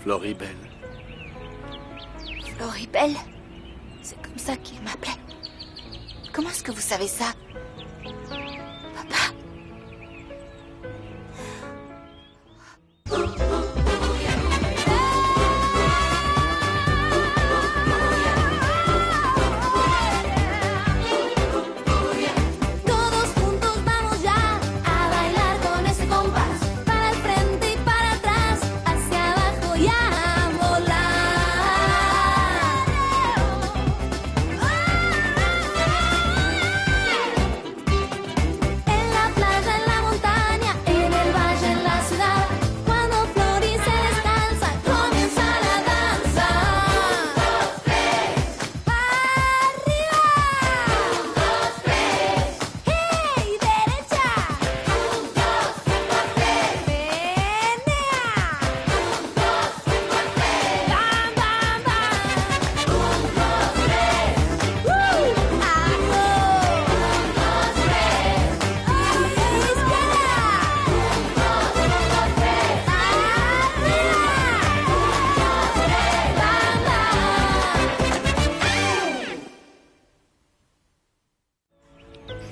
Floribel. Floribel? C'est comme ça qu'il m'appelait. Comment est-ce que vous savez ça? Papa?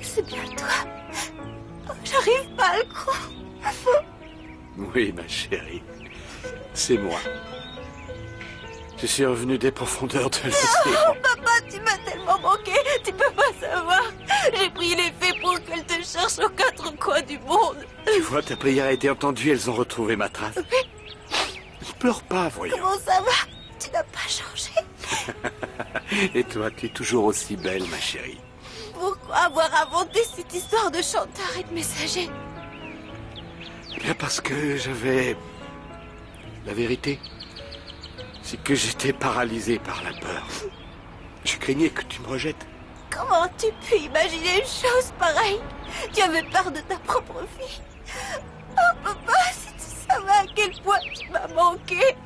C'est bien toi. Oh, j'arrive pas à le croire. Oui, ma chérie. C'est moi. Je suis revenu des profondeurs de l'océan. Oh, papa, tu m'as tellement manqué. Tu peux pas savoir. J'ai pris les fées pour qu'elles te cherchent aux quatre coins du monde. Tu vois, ta prière a été entendue, elles ont retrouvé ma trace. Ne pleure pas, voyons. Comment ça va? Tu n'as pas changé. Et toi, tu es toujours aussi belle, ma chérie. Pourquoi avoir inventé cette histoire de chanteur et de messager? Eh bien, parce que j'avais... La vérité, c'est que j'étais paralysé par la peur. Je craignais que tu me rejettes. Comment tu peux imaginer une chose pareille? Tu avais peur de ta propre fille. Oh, papa, si tu savais à quel point tu m'as manqué.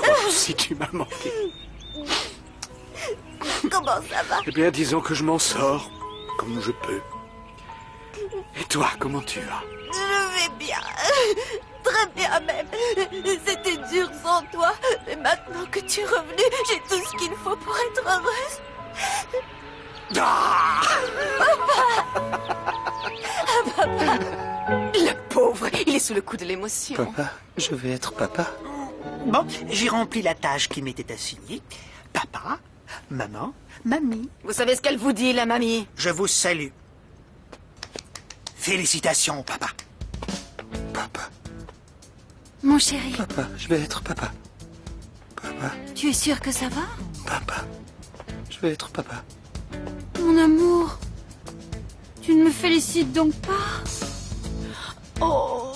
Toi aussi, tu m'as manqué. Comment ça va? Eh bien, disons que je m'en sors comme je peux. Et toi, comment tu vas? Je vais bien. Très bien même. C'était dur sans toi. Mais maintenant que tu es revenu, j'ai tout ce qu'il faut pour être heureuse. Ah! Papa. Le pauvre, il est sous le coup de l'émotion. Papa, je vais être papa. Bon, j'ai rempli la tâche qui m'était assignée. Papa, maman, mamie, Vous savez ce qu'elle vous dit, la mamie? je vous salue. Félicitations, papa. Papa, Mon chéri, papa, je vais être papa. Papa, tu es sûr que ça va? papa, je vais être papa. Mon amour, tu ne me félicites donc pas? Oh,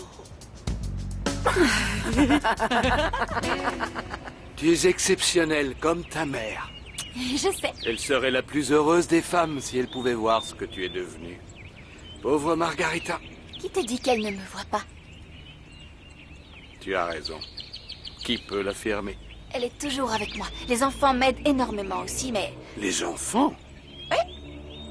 Tu es exceptionnelle, comme ta mère. Je sais. Elle serait la plus heureuse des femmes si elle pouvait voir ce que tu es devenue. Pauvre Margarita. Qui te dit qu'elle ne me voit pas? Tu as raison. Qui peut l'affirmer? Elle est toujours avec moi. Les enfants m'aident énormément aussi, mais... Les enfants?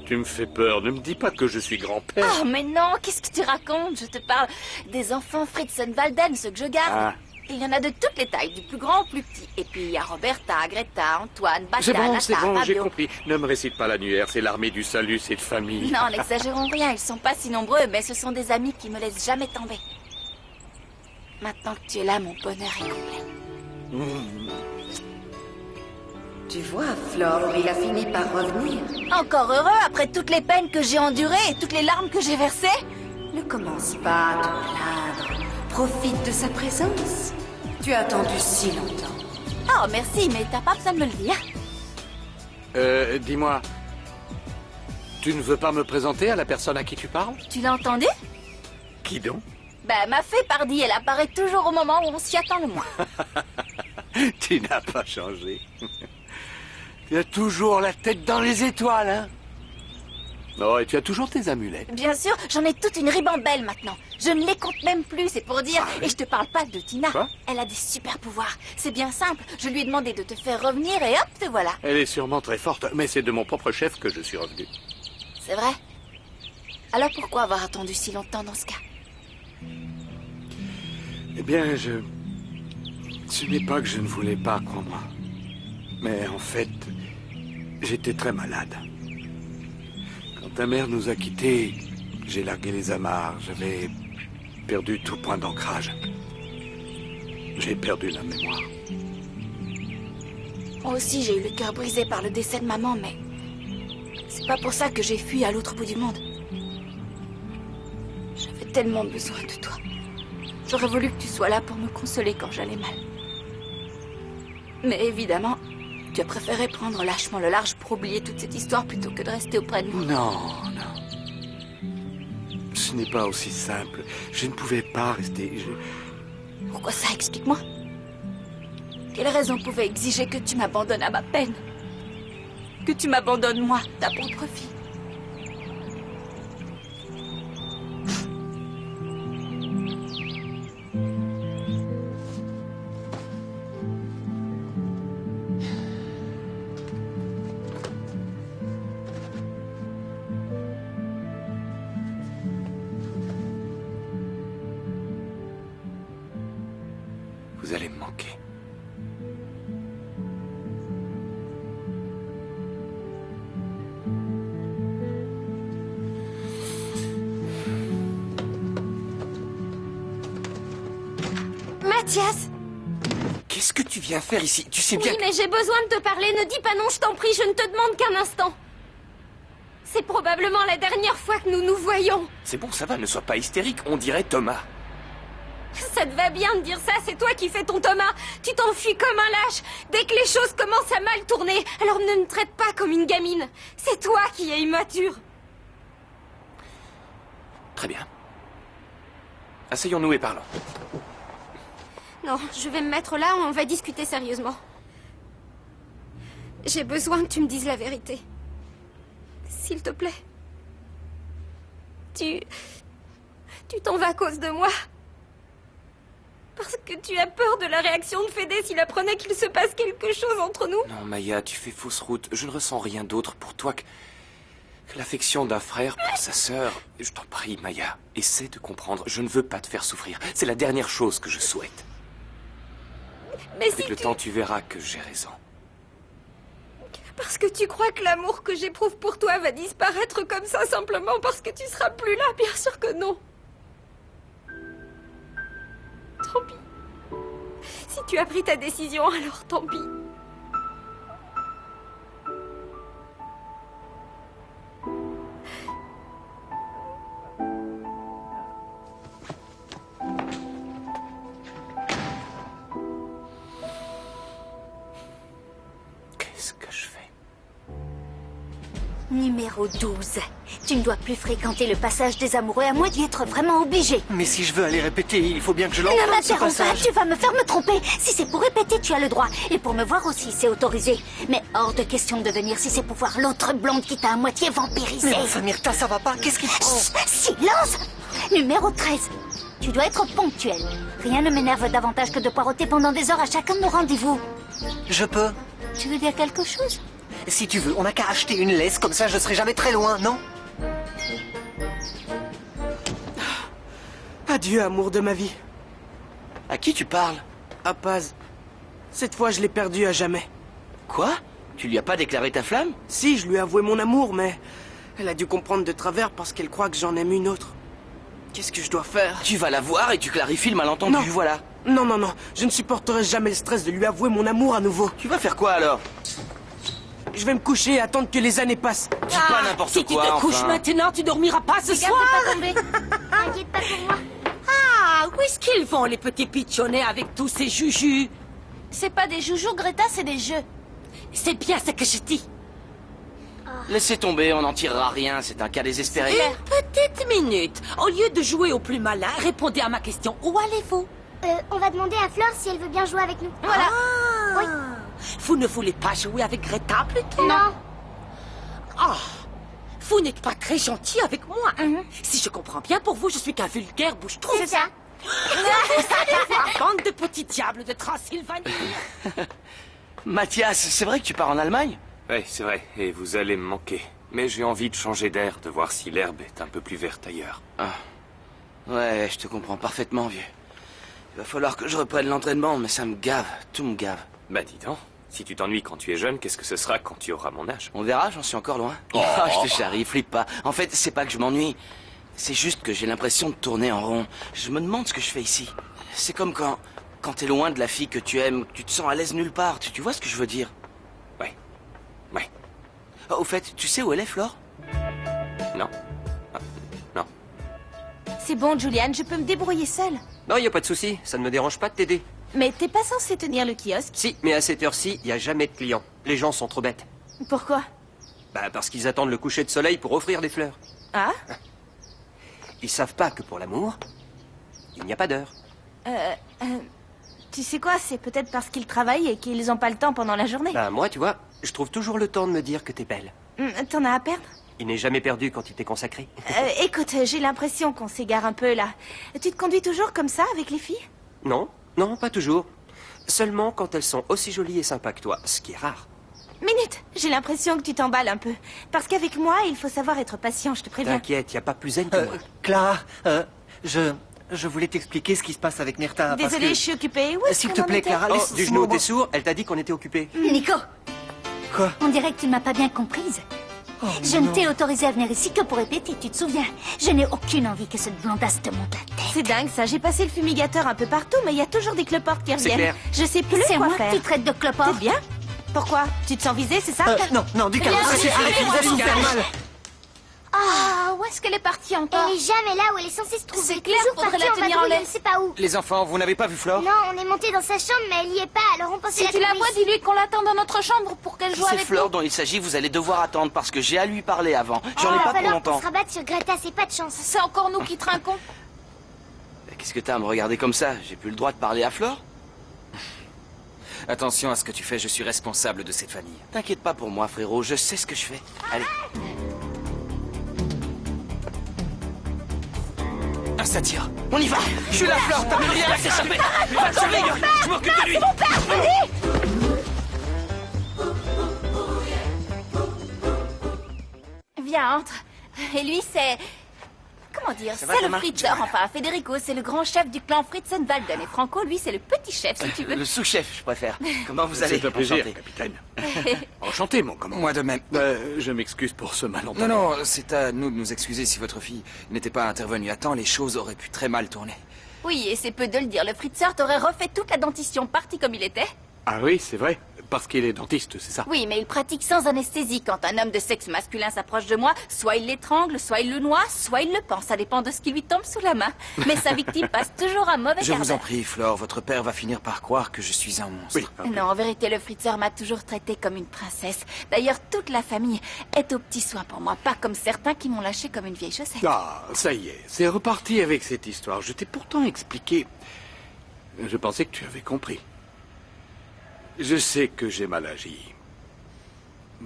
Tu me fais peur. Ne me dis pas que je suis grand-père. Oh, mais non, qu'est-ce que tu racontes? Je te parle des enfants Fritzenwalden, ceux que je garde. Ah. Il y en a de toutes les tailles, du plus grand au plus petit. Et puis il y a Roberta, Greta, Antoine, Bata, C'est bon, Nata, c'est bon, j'ai Fabio. compris. Ne me récite pas l'annuaire, c'est l'armée du salut, c'est de famille. Non, n'exagérons rien, ils sont pas si nombreux, mais ce sont des amis qui me laissent jamais tomber. Maintenant que tu es là, mon bonheur est complet. tu vois, Flore, il a fini par revenir. Encore heureux après toutes les peines que j'ai endurées et toutes les larmes que j'ai versées? Ne commence pas à te plaindre. Profite de sa présence. Tu as attendu si longtemps. Oh, merci, mais t'as pas besoin de me le dire. Dis-moi, tu ne veux pas me présenter à la personne à qui tu parles? Tu l'as entendu? Qui donc? Ben, ma fée, pardi, elle apparaît toujours au moment où on s'y attend le moins. Tu n'as pas changé. Tu as toujours la tête dans les étoiles, hein? Oh, et tu as toujours tes amulettes. Bien sûr, j'en ai toute une ribambelle maintenant. Je ne les compte même plus, c'est pour dire. Et je te parle pas de Tina. Quoi? Elle a des super pouvoirs. C'est bien simple. Je lui ai demandé de te faire revenir et hop, te voilà. Elle est sûrement très forte, mais c'est de mon propre chef que je suis revenu. C'est vrai? Alors pourquoi avoir attendu si longtemps dans ce cas? Eh bien, Ce n'est pas que je ne voulais pas, crois-moi. Mais en fait, j'étais très malade. Quand ta mère nous a quittés, j'ai largué les amarres. J'avais perdu tout point d'ancrage. J'ai perdu la mémoire. Moi aussi, j'ai eu le cœur brisé par le décès de maman, mais... c'est pas pour ça que j'ai fui à l'autre bout du monde. J'avais tellement besoin de toi. J'aurais voulu que tu sois là pour me consoler quand j'allais mal. Mais évidemment, tu as préféré prendre lâchement le large pour oublier toute cette histoire plutôt que de rester auprès de nous. Non, non. Ce n'est pas aussi simple. Je ne pouvais pas rester... Pourquoi ça? Explique-moi. Quelle raison pouvait exiger que tu m'abandonnes à ma peine? Que tu m'abandonnes, moi, ta propre fille? Vous allez me manquer. Mathias! Qu'est-ce que tu viens faire ici? Tu sais bien Oui, mais j'ai besoin de te parler. Ne dis pas non, je t'en prie, je ne te demande qu'un instant. C'est probablement la dernière fois que nous nous voyons. C'est bon, ça va, ne sois pas hystérique, on dirait Thomas. Ça te va bien de dire ça, c'est toi qui fais ton Thomas. Tu t'enfuis comme un lâche. Dès que les choses commencent à mal tourner, alors ne me traite pas comme une gamine. C'est toi qui es immature. Très bien. Asseyons-nous et parlons. Non, je vais me mettre là, on va discuter sérieusement. J'ai besoin que tu me dises la vérité. S'il te plaît. Tu t'en vas à cause de moi. Parce que tu as peur de la réaction de Fédé s'il apprenait qu'il se passe quelque chose entre nous. Non, Maya, tu fais fausse route. Je ne ressens rien d'autre pour toi que l'affection d'un frère pour sa sœur. Je t'en prie, Maya, essaie de comprendre. Je ne veux pas te faire souffrir. C'est la dernière chose que je souhaite. Mais Avec si le temps, tu verras que j'ai raison. Parce que tu crois que l'amour que j'éprouve pour toi va disparaître comme ça simplement parce que tu seras plus là? Bien sûr que non. Tant pis. Si tu as pris ta décision, alors tant pis. Qu'est-ce que je fais? Numéro 12. Tu ne dois plus fréquenter le passage des amoureux à moins d'y être vraiment obligé. Mais si je veux aller répéter, il faut bien que je Ne l'emprunte, ce m'interromps pas, passage. tu vas me faire me tromper. Si c'est pour répéter, tu as le droit. Et pour me voir aussi, c'est autorisé. Mais hors de question de venir si c'est pour voir l'autre blonde qui t'a à moitié vampirisé. Mais enfin, Myrtha, ça va pas. Qu'est-ce qui te prend? Silence! Numéro 13. Tu dois être ponctuel. Rien ne m'énerve davantage que de poireauter pendant des heures à chacun de nos rendez-vous. Je peux. Tu veux dire quelque chose? Si tu veux, on n'a qu'à acheter une laisse, comme ça je serai jamais très loin, non? Adieu, amour de ma vie. À qui tu parles? À Paz. Cette fois, je l'ai perdu à jamais. Quoi? Tu lui as pas déclaré ta flamme? Si, je lui ai avoué mon amour, mais... elle a dû comprendre de travers parce qu'elle croit que j'en aime une autre. Qu'est-ce que je dois faire? Tu vas la voir et tu clarifies le malentendu, Non. voilà. Non, non, non. Je ne supporterai jamais le stress de lui avouer mon amour à nouveau. Tu vas faire quoi alors? Je vais me coucher et attendre que les années passent. Dis pas n'importe Si quoi, tu te couches enfin. maintenant, tu dormiras pas ce soir. T'inquiète pas pour moi. Ah, où est-ce qu'ils vont, les petits pitchonnets, avec tous ces jujus? C'est pas des joujoux, Greta, c'est des jeux. C'est bien ce que je dis. Laissez tomber, on n'en tirera rien, c'est un cas désespéré. Une petite minute. Au lieu de jouer au plus malin, répondez à ma question. Où allez-vous? On va demander à Fleur si elle veut bien jouer avec nous. Voilà. Oui. Vous ne voulez pas jouer avec Greta plutôt? Non. Ah, vous n'êtes pas très gentil avec moi. Si je comprends bien, pour vous, je suis qu'un vulgaire bouche-trou. C'est ça. Bande de petits diables de Transylvanie. Mathias, c'est vrai que tu pars en Allemagne? Oui, c'est vrai, et vous allez me manquer. Mais j'ai envie de changer d'air, de voir si l'herbe est un peu plus verte ailleurs. Ah. Ouais, je te comprends parfaitement, vieux. Il va falloir que je reprenne l'entraînement, mais ça me gave, tout me gave. Bah dis donc, si tu t'ennuies quand tu es jeune, qu'est-ce que ce sera quand tu auras mon âge? On verra, j'en suis encore loin. Oh. Ah, je te charrie, flippe pas. En fait, c'est pas que je m'ennuie. C'est juste que j'ai l'impression de tourner en rond. Je me demande ce que je fais ici. C'est comme quand t'es loin de la fille que tu aimes, tu te sens à l'aise nulle part. Tu vois ce que je veux dire? Ouais. Ouais. Oh, au fait, tu sais où elle est, Flore? Non. Ah, non. C'est bon, Julian, je peux me débrouiller seule. Non, y a pas de souci, ça ne me dérange pas de t'aider. Mais t'es pas censé tenir le kiosque. Si, mais à cette heure-ci, y a jamais de clients. Les gens sont trop bêtes. Pourquoi? Bah, parce qu'ils attendent le coucher de soleil pour offrir des fleurs. Ah? Ils savent pas que pour l'amour, il n'y a pas d'heure. Tu sais quoi, c'est peut-être parce qu'ils travaillent et qu'ils ont pas le temps pendant la journée. Bah, moi, tu vois, je trouve toujours le temps de me dire que t'es belle. T'en as à perdre? Il n'est jamais perdu quand il t'est consacré. Écoute, j'ai l'impression qu'on s'égare un peu là. Tu te conduis toujours comme ça avec les filles? Non, non, pas toujours. Seulement quand elles sont aussi jolies et sympas que toi, ce qui est rare. Minute, j'ai l'impression que tu t'emballes un peu. Parce qu'avec moi, il faut savoir être patient, je te préviens. T'inquiète, y a pas plus zen que moi. Clara, je voulais t'expliquer ce qui se passe avec Myrtha. parce Désolée, que- je suis occupée. Où est-ce S'il qu'on te en plaît, était? Clara, Oh, laisse du genou, t'es sourd? Elle t'a dit qu'on était occupés. Nico, Quoi? on dirait que tu ne m'as pas bien comprise. Je ne t'ai autorisé à venir ici que pour répéter, tu te souviens? Je n'ai aucune envie que cette blondasse te monte la tête. C'est dingue ça, j'ai passé le fumigateur un peu partout, mais il y a toujours des cloportes qui reviennent. clair. Je sais plus C'est quoi moi faire. que tu traites de cloport. T'es bien? Pourquoi? Tu te sens visée, c'est ça? Non, du calme, Bien arrêtez, sûr, arrêtez, vous allez vous faire mal. Ah, où est-ce qu'elle est partie encore? Elle est jamais là où elle est censée se trouver. C'est clair, Toujours faudrait partie la en tenir en vadrouille, laisse. elle ne sait pas où. Les enfants, vous n'avez pas vu Flore? Non, on est monté dans sa chambre, mais elle y est pas, alors on pensait Si tu la vois, dis-lui qu'on l'attend dans notre chambre pour qu'elle Si joue c'est avec Flore nous. dont il s'agit, vous allez devoir attendre parce que j'ai à lui parler avant. J'en ai Il va pas pour falloir qu'on longtemps. se rabatte sur Greta, c'est pas de chance. C'est encore nous qui trinquons. Qu'est-ce que t'as à me regarder comme ça? J'ai plus le droit de parler à Flore? Attention à ce que tu fais, je suis responsable de cette famille. T'inquiète pas pour moi, frérot, je sais ce que je fais. Allez. Un satire. On y va! Je suis la Flore, t'as plus rien à s'échapper! Va te surveiller! Je m'occupe de lui! Viens, entre. Et lui, c'est... Comment dire? Ça va, C'est le Thomas? Fritzer, enfin, Federico, c'est le grand chef du clan Fritzenwalden. Et Franco, lui, c'est le petit chef, si tu veux. Le sous-chef, je préfère. Comment vous allez? C'est un plaisir, Enchanté. capitaine. Enchanté, mon commandant. Moi de même. Je m'excuse pour ce Non, malentendu. non, c'est à nous de nous excuser si votre fille n'était pas intervenue à temps, les choses auraient pu très mal tourner. Oui, et c'est peu de le dire, le Fritzer t'aurait refait toute la dentition partie comme il était. Ah oui, c'est vrai. Parce qu'il est dentiste, c'est ça? Oui, mais il pratique sans anesthésie. Quand un homme de sexe masculin s'approche de moi, soit il l'étrangle, soit il le noie, soit il le pend. Ça dépend de ce qui lui tombe sous la main. Mais sa victime passe toujours un mauvais Je quart vous en d'heure. prie, Flore, votre père va finir par croire que je suis un monstre. Oui. Non, en vérité, le Fritzer m'a toujours traité comme une princesse. D'ailleurs, toute la famille est aux petits soins pour moi, pas comme certains qui m'ont lâché comme une vieille chaussette. Ah, ça y est, c'est reparti avec cette histoire. Je t'ai pourtant expliqué. Je pensais que tu avais compris. Je sais que j'ai mal agi.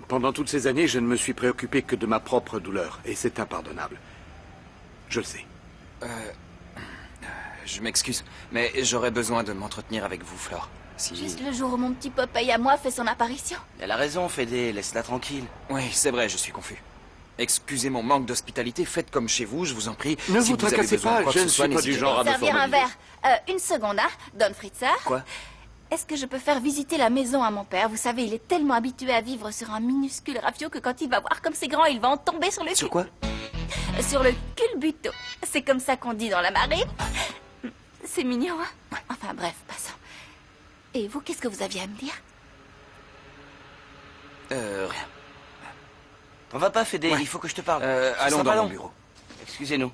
Pendant toutes ces années, je ne me suis préoccupé que de ma propre douleur, et c'est impardonnable. Je le sais. Je m'excuse, mais j'aurais besoin de m'entretenir avec vous, Flore. Si... Juste le jour où mon petit Popeye à moi fait son apparition. Elle a raison, Fédé, laisse-la tranquille. Oui, c'est vrai, je suis confus. Excusez mon manque d'hospitalité, faites comme chez vous, je vous en prie. Ne Si vous avez tracassez besoin de pas, quoi que je ce ne soit, suis pas du n'hésitez genre à me Servir un formaliser. verre. Une seconde, hein, Don Fritzer. Quoi? Est-ce que je peux faire visiter la maison à mon père? Vous savez, il est tellement habitué à vivre sur un minuscule rafio que quand il va voir comme c'est grand, il va en tomber sur le Sur cul. quoi? Sur le culbuto. C'est comme ça qu'on dit dans la marine. C'est mignon, hein? Enfin bref, passons. Et vous, qu'est-ce que vous aviez à me dire? Rien. On va pas, Fédé, Ouais. il faut que je te parle. Ce Allons sera dans pas mon long. bureau. Excusez-nous.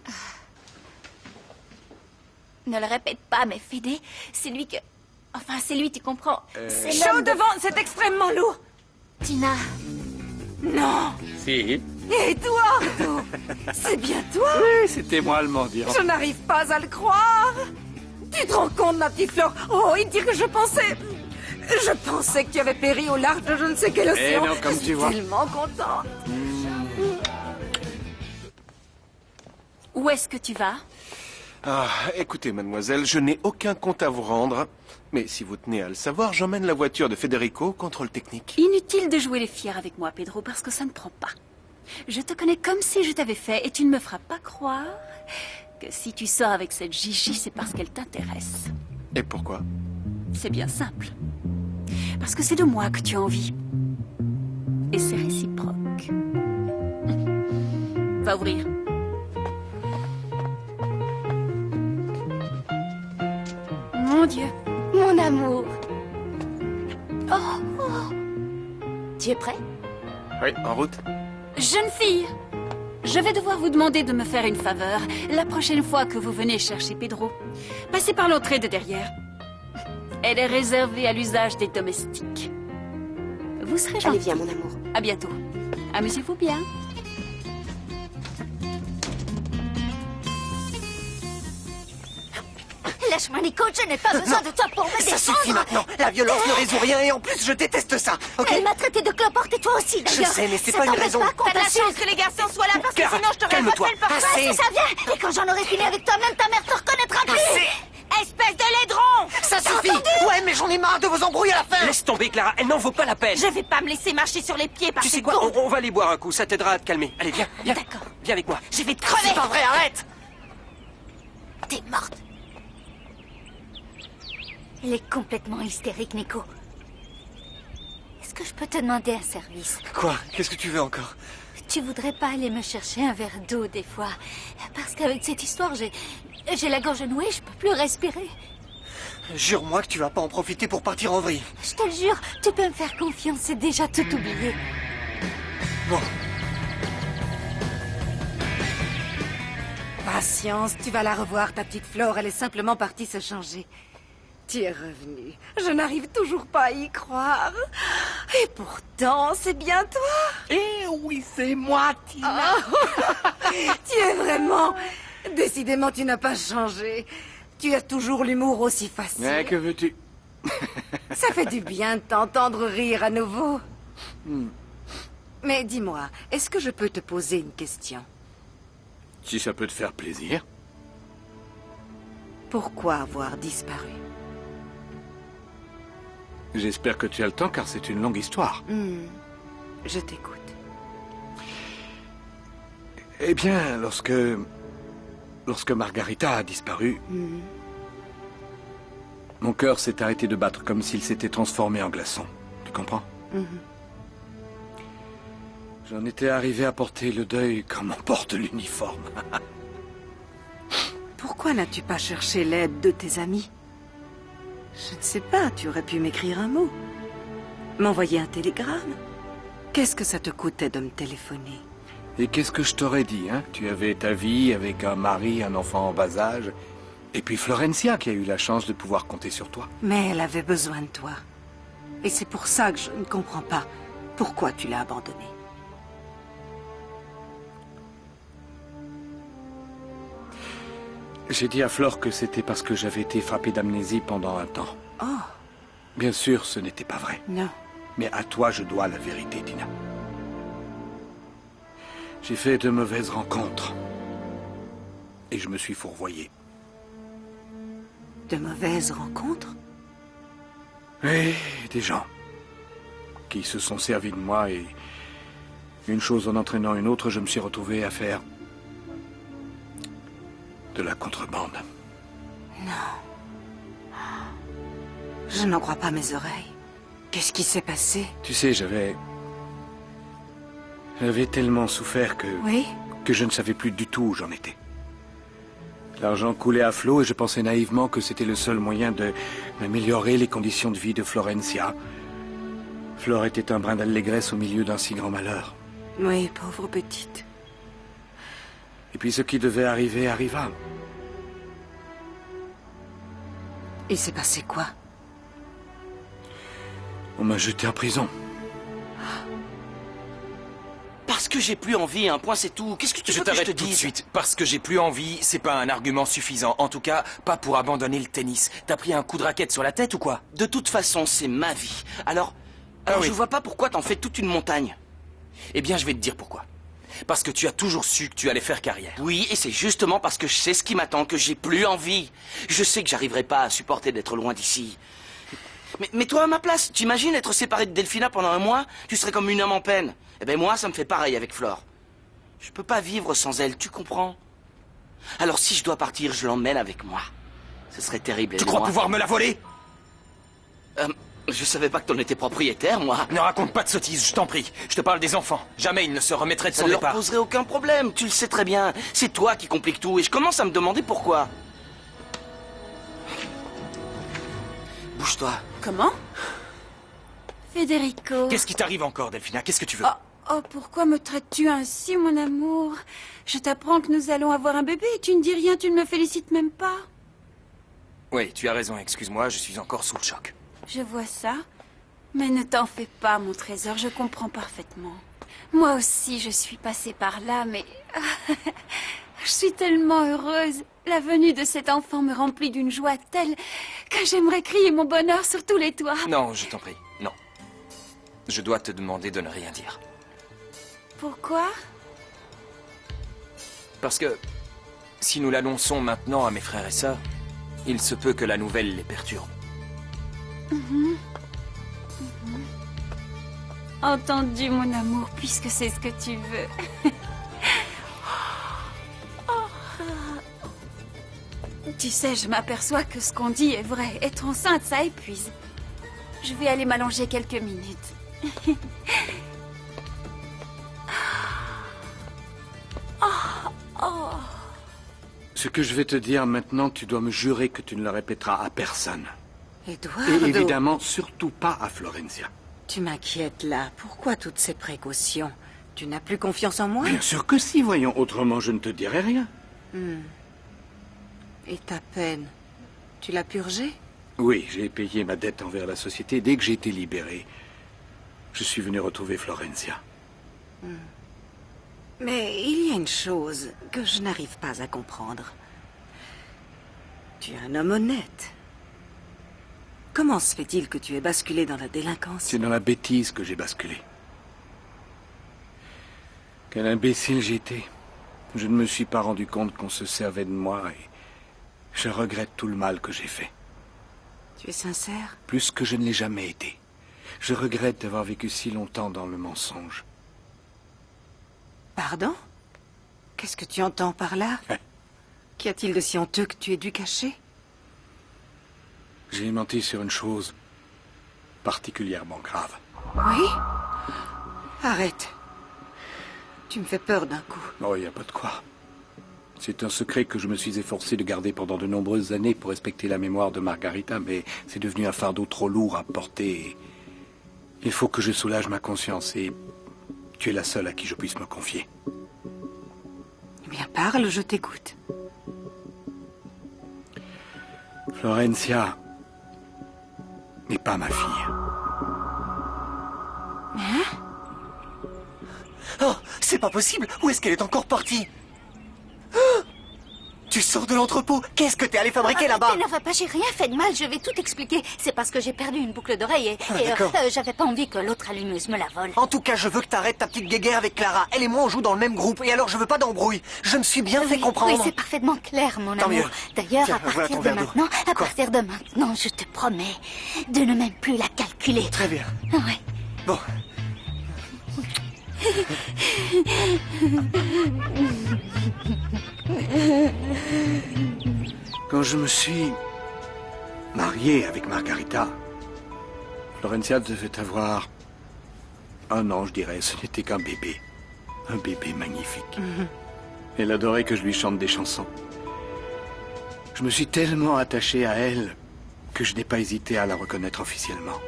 Ne le répète pas, mais Fédé, c'est lui que... Enfin, c'est lui, tu comprends. C'est Chaud l'homme de... devant, c'est extrêmement lourd. Tina. Non. Si. Et toi, Ardo? C'est bien toi? Oui, c'était moi le mendiant. Je n'arrive pas à le croire. Tu te rends compte, ma petite Flore? Oh, il dit que je pensais que tu avais péri au large de je ne sais quel océan. non, comme je tu suis vois. tellement contente. Où est-ce que tu vas? Ah, écoutez, mademoiselle, je n'ai aucun compte à vous rendre. Mais si vous tenez à le savoir, j'emmène la voiture de Federico au contrôle technique. Inutile de jouer les fiers avec moi, Pedro, parce que ça ne prend pas. Je te connais comme si je t'avais fait, et tu ne me feras pas croire que si tu sors avec cette Gigi, c'est parce qu'elle t'intéresse. Et pourquoi? C'est bien simple. Parce que c'est de moi que tu as envie. Et c'est réciproque. Va ouvrir. Mon Dieu. Mon amour. Oh, oh. Tu es prêt? Oui, en route. Jeune fille, je vais devoir vous demander de me faire une faveur. La prochaine fois que vous venez chercher Pedro, passez par l'entrée de derrière. Elle est réservée à l'usage des domestiques. Vous serez gentil. Allez, viens, mon amour. À bientôt. Amusez-vous bien. Lâche-moi, Nico, je n'ai pas besoin de toi pour me défendre. Ça suffit maintenant. La violence ne résout rien et en plus, je déteste ça. Ok? Elle m'a traité de cloporte et toi aussi, Je d'ailleurs. sais, mais c'est Ça pas une t'embête raison. pas qu'on T'as de la t'insulte? chance que les garçons soient là parce que Clara, sinon je t'aurais calme-toi. refait le portrait. Ouais, si ça vient. Et quand j'en aurai fini avec toi, même ta mère te reconnaîtra plus. Espèce de laidron! Ça suffit. Ouais, mais j'en ai marre de vos embrouilles à la fin. Laisse tomber, Clara. Elle n'en vaut pas la peine. Je vais pas me laisser marcher sur les pieds par Tu ces sais quoi? gourdes. On va aller boire un coup. Ça t'aidera à te calmer. Allez, viens. Viens. D'accord. Viens avec moi. Je vais te crever. C'est pas vrai, arrête. T'es morte. Elle est complètement hystérique, Nico. Est-ce que je peux te demander un service? Quoi? Qu'est-ce que tu veux encore? Tu voudrais pas aller me chercher un verre d'eau des fois? Parce qu'avec cette histoire, j'ai la gorge nouée, je peux plus respirer. Jure-moi que tu vas pas en profiter pour partir en vrille. Je te le jure, tu peux me faire confiance, c'est déjà tout oublié. Bon. Patience, tu vas la revoir, ta petite Flore. Elle est simplement partie se changer. Tu es revenue. Je n'arrive toujours pas à y croire. Et pourtant, c'est bien toi. Eh oui, c'est moi, Tina. Tu es vraiment... Décidément, tu n'as pas changé. Tu as toujours l'humour aussi facile. Mais que veux-tu? Ça fait du bien de t'entendre rire à nouveau. Mais dis-moi, est-ce que je peux te poser une question? Si ça peut te faire plaisir. Pourquoi avoir disparu? J'espère que tu as le temps, car c'est une longue histoire. Je t'écoute. Eh bien, lorsque Margarita a disparu, mon cœur s'est arrêté de battre comme s'il s'était transformé en glaçon. Tu comprends? J'en étais arrivé à porter le deuil comme on porte l'uniforme. Pourquoi n'as-tu pas cherché l'aide de tes amis? Je ne sais pas, tu aurais pu m'écrire un mot. M'envoyer un télégramme. Qu'est-ce que ça te coûtait de me téléphoner? Et qu'est-ce que je t'aurais dit, hein? Tu avais ta vie avec un mari, un enfant en bas âge. Et puis Florencia qui a eu la chance de pouvoir compter sur toi. Mais elle avait besoin de toi. Et c'est pour ça que je ne comprends pas pourquoi tu l'as abandonnée. J'ai dit à Flore que c'était parce que j'avais été frappé d'amnésie pendant un temps. Oh, Bien sûr, ce n'était pas vrai. non. Mais à toi, je dois la vérité, Tina. J'ai fait de mauvaises rencontres. Et je me suis fourvoyé. De mauvaises rencontres? Oui, des gens qui se sont servis de moi et une chose en entraînant une autre, je me suis retrouvé à faire de la contrebande. Non. Je n'en crois pas mes oreilles. Qu'est-ce qui s'est passé? Tu sais, j'avais tellement souffert Oui? que je ne savais plus du tout où j'en étais. L'argent coulait à flot et je pensais naïvement que c'était le seul moyen d'améliorer les conditions de vie de Florencia. Flore était un brin d'allégresse au milieu d'un si grand malheur. Oui, pauvre petite. Et puis ce qui devait arriver arriva. Il s'est passé quoi? On m'a jeté en prison. Parce que j'ai plus envie, un point c'est tout. Qu'est-ce que tu veux que je te t'arrête tout de dise? suite. Parce que j'ai plus envie, c'est pas un argument suffisant. En tout cas, pas pour abandonner le tennis. T'as pris un coup de raquette sur la tête ou quoi? De toute façon, c'est ma vie. Alors oui. je vois pas pourquoi t'en fais toute une montagne. Eh bien, je vais te dire pourquoi. Parce que tu as toujours su que tu allais faire carrière. Oui, et c'est justement parce que je sais ce qui m'attend que j'ai plus envie. Je sais que j'arriverai pas à supporter d'être loin d'ici. Mais toi, à ma place, t'imagines être séparé de Delphina pendant un mois? Tu serais comme une âme en peine. Eh ben moi, ça me fait pareil avec Flore. Je peux pas vivre sans elle, tu comprends? Alors si je dois partir, je l'emmène avec moi. Ce serait terrible. Tu crois pouvoir me la voler? Je savais pas que t'en étais propriétaire, moi. Ne raconte pas de sottises, je t'en prie. Je te parle des enfants. Jamais il ne se remettrait de son Ça ne leur départ. poserait aucun problème, tu le sais très bien. C'est toi qui compliques tout et je commence à me demander pourquoi. Bouge-toi. Comment? Federico... Qu'est-ce qui t'arrive encore, Delphina? Qu'est-ce que tu veux? Oh, pourquoi me traites-tu ainsi, mon amour? Je t'apprends que nous allons avoir un bébé et tu ne dis rien, tu ne me félicites même pas. Oui, tu as raison, excuse-moi, je suis encore sous le choc. Je vois ça. Mais ne t'en fais pas, mon trésor, je comprends parfaitement. Moi aussi, je suis passée par là, mais... je suis tellement heureuse. La venue de cet enfant me remplit d'une joie telle que j'aimerais crier mon bonheur sur tous les toits. Non, je t'en prie, non. Je dois te demander de ne rien dire. Pourquoi? Parce que si nous l'annonçons maintenant à mes frères et sœurs, il se peut que la nouvelle les perturbe. Entendu, mon amour, puisque c'est ce que tu veux. Tu sais, je m'aperçois que ce qu'on dit est vrai. Être enceinte, ça épuise. Je vais aller m'allonger quelques minutes. Ce que je vais te dire maintenant, tu dois me jurer que tu ne le répéteras à personne. Eduardo... Et évidemment, surtout pas à Florencia. Tu m'inquiètes là. Pourquoi toutes ces précautions? Tu n'as plus confiance en moi? Bien sûr que si, voyons. Autrement, je ne te dirai rien. Et ta peine, tu l'as purgée? Oui, j'ai payé ma dette envers la société. Dès que j'ai été libéré, je suis venu retrouver Florencia. Mais il y a une chose que je n'arrive pas à comprendre. Tu es un homme honnête. Comment se fait-il que tu aies basculé dans la délinquance? C'est dans la bêtise que j'ai basculé. Quel imbécile j'étais. Je ne me suis pas rendu compte qu'on se servait de moi et je regrette tout le mal que j'ai fait. Tu es sincère? Plus que je ne l'ai jamais été. Je regrette d'avoir vécu si longtemps dans le mensonge. Pardon? Qu'est-ce que tu entends par là? Qu'y a-t-il de si honteux que tu aies dû cacher? J'ai menti sur une chose particulièrement grave. Oui? Arrête. Tu me fais peur d'un coup. Oh, il n'y a pas de quoi. C'est un secret que je me suis efforcé de garder pendant de nombreuses années pour respecter la mémoire de Margarita, mais c'est devenu un fardeau trop lourd à porter. Il faut que je soulage ma conscience et tu es la seule à qui je puisse me confier. Eh bien, parle, je t'écoute. Florencia n'est pas ma fille. Hein? Oh, c'est pas possible. Où est-ce qu'elle est encore partie? Oh, tu sors de l'entrepôt. Qu'est-ce que t'es allé fabriquer là-bas? Ne va pas, j'ai rien fait de mal, je vais tout expliquer. C'est parce que j'ai perdu une boucle d'oreille et j'avais pas envie que l'autre allumeuse me la vole. En tout cas, je veux que t'arrêtes ta petite guéguerre avec Clara. Elle et moi, on joue dans le même groupe. Et alors, je veux pas d'embrouille. Je me suis bien fait comprendre. Oui, c'est parfaitement clair, mon Tant amour. mieux. D'ailleurs, Tiens, à voilà partir ton de verre d'eau. maintenant, partir de maintenant, je te promets de ne même plus la calculer. Très bien. Ouais. Bon. Quand je me suis marié avec Margarita, Florencia devait avoir 1 an, je dirais. Ce n'était qu'un bébé. Un bébé magnifique. Elle adorait que je lui chante des chansons. Je me suis tellement attaché à elle que je n'ai pas hésité à la reconnaître officiellement.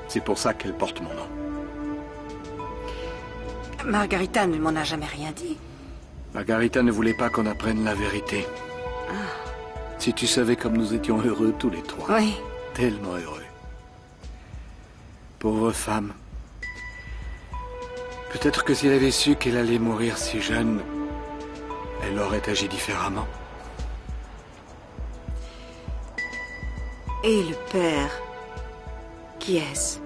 C'est pour ça qu'elle porte mon nom. Margarita ne m'en a jamais rien dit. Margarita ne voulait pas qu'on apprenne la vérité. Si tu savais comme nous étions heureux tous les trois. Oui. Tellement heureux. Pauvre femme. Peut-être que si elle avait su qu'elle allait mourir si jeune, elle aurait agi différemment. Et le père? Qui est-ce?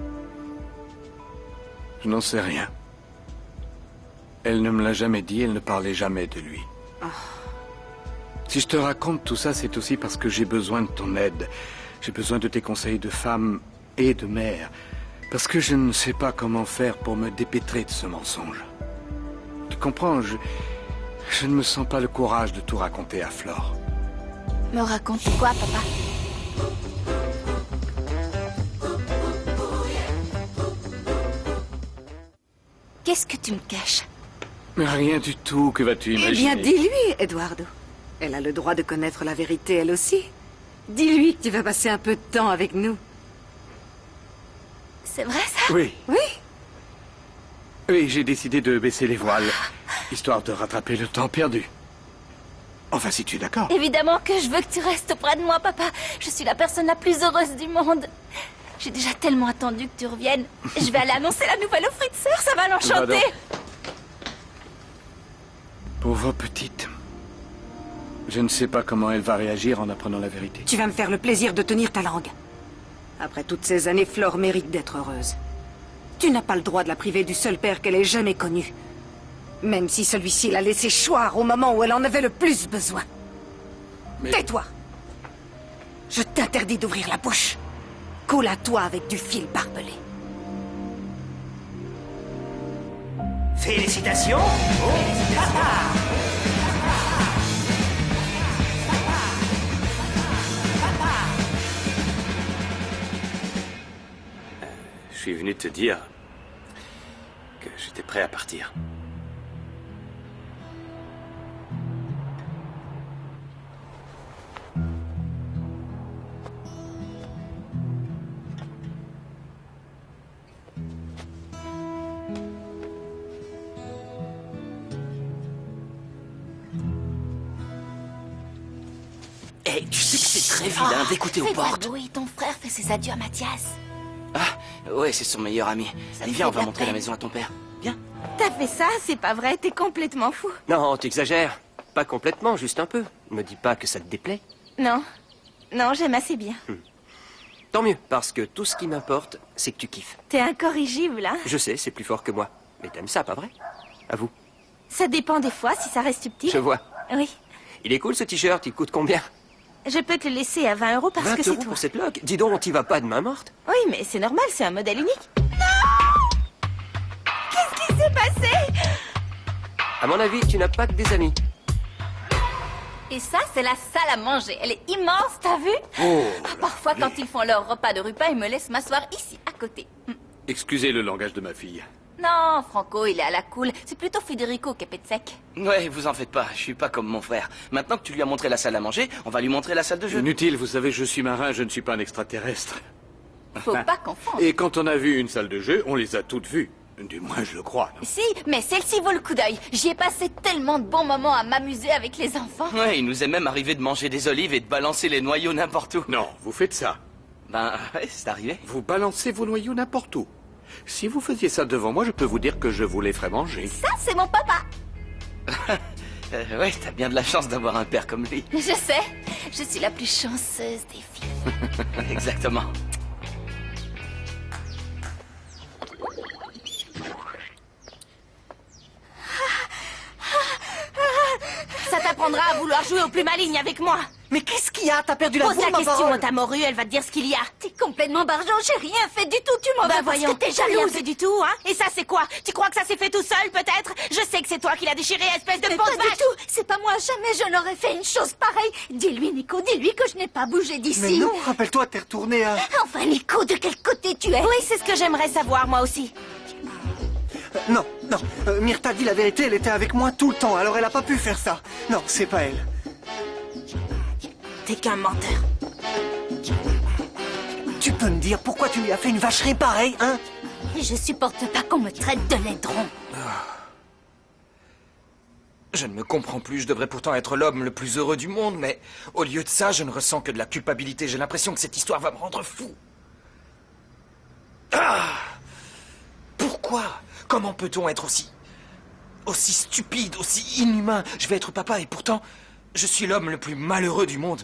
Je n'en sais rien. Elle ne me l'a jamais dit, elle ne parlait jamais de lui. Si je te raconte tout ça, c'est aussi parce que j'ai besoin de ton aide. J'ai besoin de tes conseils de femme et de mère. Parce que je ne sais pas comment faire pour me dépêtrer de ce mensonge. Tu comprends, je ne me sens pas le courage de tout raconter à Flore. Me raconte quoi, papa? Qu'est-ce que tu me caches? Rien du tout, que vas-tu Eh imaginer? bien, dis-lui, Eduardo. Elle a le droit de connaître la vérité, elle aussi. Dis-lui que tu vas passer un peu de temps avec nous. C'est vrai, ça? Oui. Oui. Oui, j'ai décidé de baisser les voiles, histoire de rattraper le temps perdu. Enfin, si tu es d'accord. Évidemment que je veux que tu restes auprès de moi, papa. Je suis la personne la plus heureuse du monde. J'ai déjà tellement attendu que tu reviennes. Je vais aller annoncer la nouvelle au frère de sœur, ça va l'enchanter. Pauvre petite. Je ne sais pas comment elle va réagir en apprenant la vérité. Tu vas me faire le plaisir de tenir ta langue. Après toutes ces années, Flore mérite d'être heureuse. Tu n'as pas le droit de la priver du seul père qu'elle ait jamais connu. Même si celui-ci l'a laissé choir au moment où elle en avait le plus besoin. Mais... Tais-toi! Je t'interdis d'ouvrir la bouche. Colle à toi avec du fil barbelé. Félicitations au papa. Je suis venu te dire que j'étais prêt à partir. Hey, tu sais que c'est très vilain d'écouter aux Fais pas portes. de bruit, ton frère fait ses adieux à Mathias. Ah, ouais, c'est son meilleur ami. Allez, viens, on va montrer la maison à ton père. Viens. T'as fait ça, c'est pas vrai, t'es complètement fou. Non, t'exagères. Pas complètement, juste un peu. Me dis pas que ça te déplaît. Non, non, j'aime assez bien. Tant mieux, parce que tout ce qui m'importe, c'est que tu kiffes. T'es incorrigible, hein? Je sais, c'est plus fort que moi. Mais t'aimes ça, pas vrai? À vous. Ça dépend des fois, si ça reste subtil. Je vois. Oui. Il est cool ce t-shirt, il coûte combien? Je peux te le laisser à 20 € parce 20 que c'est € toi. pour cette loque? Dis donc, t'y vas pas de main morte? Oui, mais c'est normal, c'est un modèle unique. Non! Qu'est-ce qui s'est passé? À mon avis, tu n'as pas que des amis. Et ça, c'est la salle à manger. Elle est immense, t'as vu? Parfois, quand ils font leur repas de repas, ils me laissent m'asseoir ici, à côté. Excusez le langage de ma fille. Non, Franco, il est à la cool. C'est plutôt Federico qui est pète sec. Ouais, vous en faites pas, je suis pas comme mon frère. Maintenant que tu lui as montré la salle à manger, on va lui montrer la salle de jeu. Inutile, vous savez, je suis marin, je ne suis pas un extraterrestre. Faut pas confondre. Et quand on a vu une salle de jeu, on les a toutes vues. Du moins, je le crois. Non? Si, mais celle-ci vaut le coup d'œil. J'y ai passé tellement de bons moments à m'amuser avec les enfants. Ouais, il nous est même arrivé de manger des olives et de balancer les noyaux n'importe où. Non, vous faites ça. Ben, ouais, c'est arrivé. Vous balancez vos noyaux n'importe où. Si vous faisiez ça devant moi, je peux vous dire que je vous les ferais manger. Ça, c'est mon papa. Ouais, t'as bien de la chance d'avoir un père comme lui. Je sais, je suis la plus chanceuse des filles. Exactement. Ça t'apprendra à vouloir jouer au plus maligne avec moi. Mais qu'est-ce qu'il y a? T'as perdu la Pose voix, la ma question parole. à ta morue, elle va te dire ce qu'il y a. T'es complètement barjot, j'ai rien fait du tout, tu m'en veux parce voyons, que t'es t'as rien jalouse. fait du tout, hein? Et ça, c'est quoi? Tu crois que ça s'est fait tout seul, peut-être? Je sais que c'est toi qui l'as déchiré, espèce de Mais fausse pas du vache. tout, c'est pas moi, jamais je n'aurais fait une chose pareille. Dis-lui, Nico, dis-lui que je n'ai pas bougé d'ici. Mais non, rappelle-toi, t'es retourné à... Enfin, Nico, de quel côté tu es? Oui, c'est ce que j'aimerais savoir, moi aussi. Non, non, Myrtha dit la vérité, elle était avec moi tout le temps, alors elle a pas pu faire ça. Non, c'est pas elle. T'es qu'un menteur. Tu peux me dire pourquoi tu lui as fait une vacherie pareille, hein? Je supporte pas qu'on me traite de laidron. Je ne me comprends plus, je devrais pourtant être l'homme le plus heureux du monde, mais au lieu de ça, je ne ressens que de la culpabilité. J'ai l'impression que cette histoire va me rendre fou. Ah! Pourquoi? Comment peut-on être aussi stupide, aussi inhumain? Je vais être papa et pourtant, je suis l'homme le plus malheureux du monde.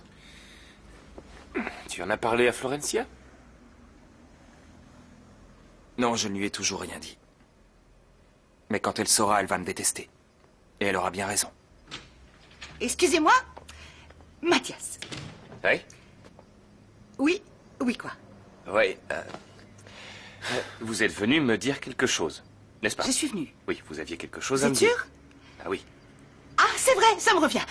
Tu en as parlé à Florencia? Non, je ne lui ai toujours rien dit. Mais quand elle saura, elle va me détester. Et elle aura bien raison. Excusez-moi, Mathias. Oui? Oui, oui quoi? Oui, vous êtes venu me dire quelque chose, n'est-ce pas? Je suis venu. Oui, vous aviez quelque chose Vous à me êtes dire. sûr? Ah oui. Ah, c'est vrai, ça me revient.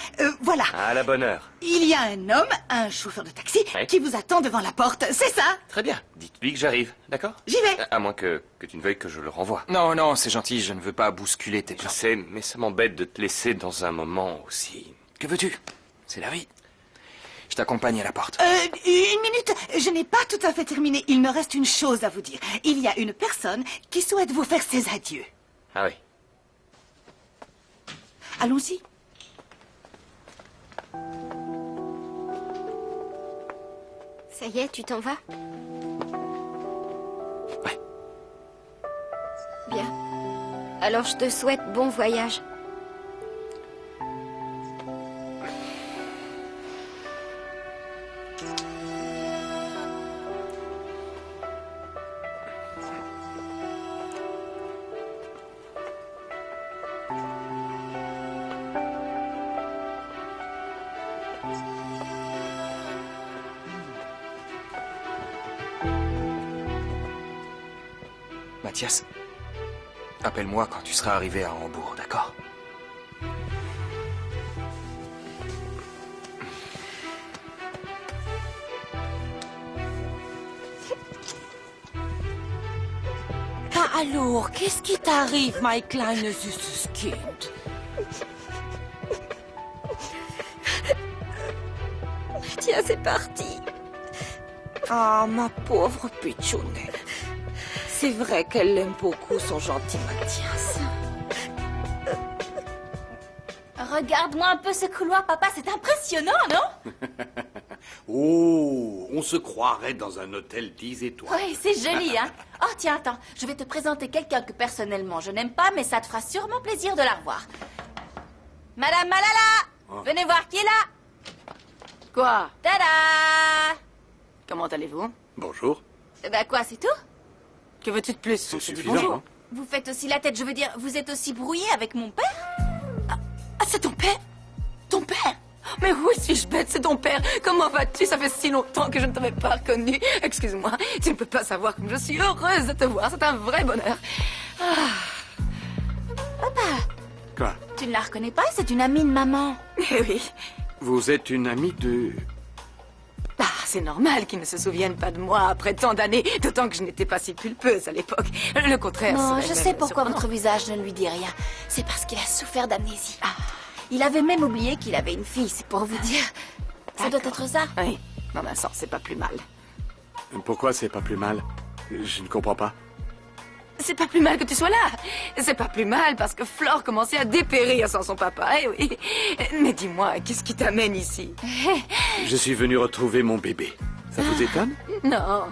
Voilà. À la bonne heure. Il y a un homme, un chauffeur de taxi, qui vous attend devant la porte, c'est ça? Très bien. Dites-lui que j'arrive, d'accord? J'y vais. À moins que tu ne veuilles que je le renvoie. Non, non, c'est gentil, je ne veux pas bousculer tes Je plans. sais, mais ça m'embête de te laisser dans un moment aussi... Que veux-tu? C'est la vie. Je t'accompagne à la porte. Une minute, je n'ai pas tout à fait terminé. Il me reste une chose à vous dire. Il y a une personne qui souhaite vous faire ses adieux. Ah oui. Allons-y. Ça y est, tu t'en vas? Ouais. Bien. Alors je te souhaite bon voyage. Mathias, appelle-moi quand tu seras arrivé à Hambourg, d'accord? Alors, qu'est-ce qui t'arrive, mein kleines süßes Kind? Tiens, c'est parti. Ah, ma pauvre pitchounette. C'est vrai qu'elle l'aime beaucoup, son gentil Mathias. Regarde-moi un peu ce couloir, papa, c'est impressionnant, non? Oh, on se croirait dans un hôtel 10 étoiles. Oui, c'est joli, hein? Oh, tiens, attends, je vais te présenter quelqu'un que personnellement je n'aime pas, mais ça te fera sûrement plaisir de la revoir. Madame Malala! Oh. Venez voir qui est là! Quoi? Tada! Comment allez-vous? Bonjour. Bah quoi, c'est tout? Que veux-tu de plus? C'est Je dis suffisant, bonjour. hein? Vous faites aussi la tête, je veux dire, vous êtes aussi brouillé avec mon père? Ah, c'est ton père? Ton père? Mais oui, suis-je bête, c'est ton père. Comment vas-tu? Ça fait si longtemps que je ne t'avais pas reconnu. Excuse-moi, tu ne peux pas savoir comme je suis heureuse de te voir. C'est un vrai bonheur. Ah. Papa, Quoi? tu ne la reconnais pas? C'est une amie de maman. Eh oui. Vous êtes une amie de... Ah, c'est normal qu'ils ne se souviennent pas de moi après tant d'années, d'autant que je n'étais pas si pulpeuse à l'époque. Le contraire Non, serait je même sais pourquoi surprenant. votre visage ne lui dit rien. C'est parce qu'il a souffert d'amnésie. Il avait même oublié qu'il avait une fille, c'est pour vous dire. Ça doit être ça. Oui, dans un sens, c'est pas plus mal. Pourquoi c'est pas plus mal? Je ne comprends pas. C'est pas plus mal que tu sois là. C'est pas plus mal parce que Flore commençait à dépérir sans son papa, eh oui. Mais dis-moi, qu'est-ce qui t'amène ici? Je suis venu retrouver mon bébé. Ça vous étonne? Non.